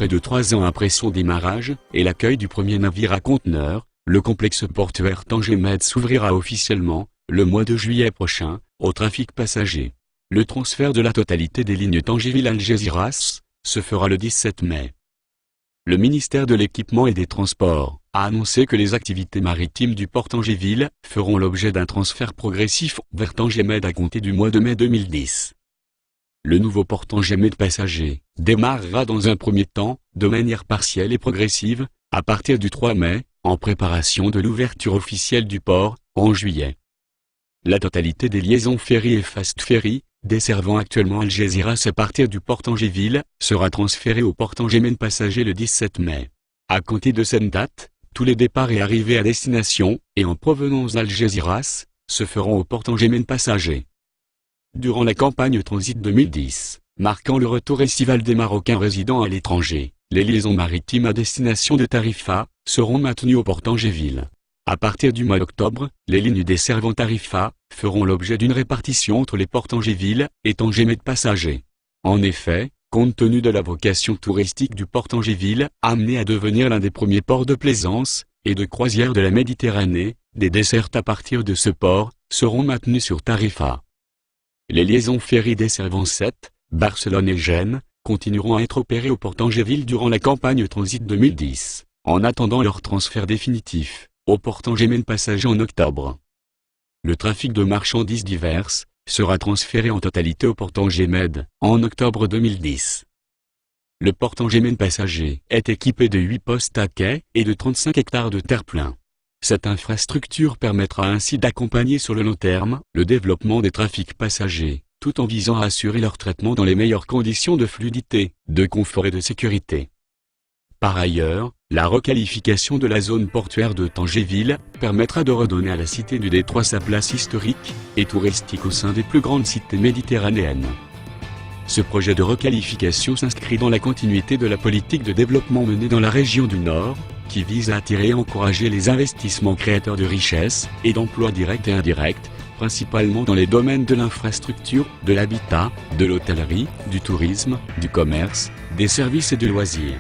près de 3 ans après son démarrage et l'accueil du premier navire à conteneurs, le complexe portuaire Tanger-Med s'ouvrira officiellement, le mois de juillet prochain, au trafic passager. Le transfert de la totalité des lignes Tangéville-Algésiras se fera le 17 mai. Le ministère de l'Équipement et des Transports a annoncé que les activités maritimes du port Tangéville feront l'objet d'un transfert progressif vers Tanger-Med à compter du mois de mai 2010. Le nouveau port Tanger-Med passager démarrera dans un premier temps, de manière partielle et progressive, à partir du 3 mai, en préparation de l'ouverture officielle du port, en juillet. La totalité des liaisons ferry et fast ferry, desservant actuellement Algésiras à partir du port Tangéville, sera transférée au port Tanger-Med passager le 17 mai. À compter de cette date, tous les départs et arrivées à destination, et en provenance d'Algésiras, se feront au port Tanger-Med passager. Durant la campagne Transit 2010, marquant le retour estival des Marocains résidant à l'étranger, les liaisons maritimes à destination de Tarifa seront maintenues au port Tangéville. À partir du mois d'octobre, les lignes desservant Tarifa feront l'objet d'une répartition entre les ports Tangéville et Tanger-Med passager. En effet, compte tenu de la vocation touristique du port Tangéville, amené à devenir l'un des premiers ports de plaisance et de croisière de la Méditerranée, des dessertes à partir de ce port seront maintenues sur Tarifa. Les liaisons ferry desservant Sète, Barcelone et Gênes continueront à être opérées au port Tangéville durant la campagne Transit 2010, en attendant leur transfert définitif au port Tanger-Med passager en octobre. Le trafic de marchandises diverses sera transféré en totalité au port Tanger-Med en octobre 2010. Le port Tanger-Med passager est équipé de 8 postes à quai et de 35 hectares de terre-plein. Cette infrastructure permettra ainsi d'accompagner sur le long terme le développement des trafics passagers, tout en visant à assurer leur traitement dans les meilleures conditions de fluidité, de confort et de sécurité. Par ailleurs, la requalification de la zone portuaire de Tangéville permettra de redonner à la cité du Détroit sa place historique et touristique au sein des plus grandes cités méditerranéennes. Ce projet de requalification s'inscrit dans la continuité de la politique de développement menée dans la région du Nord, qui vise à attirer et encourager les investissements créateurs de richesses et d'emplois directs et indirects, principalement dans les domaines de l'infrastructure, de l'habitat, de l'hôtellerie, du tourisme, du commerce, des services et du loisir.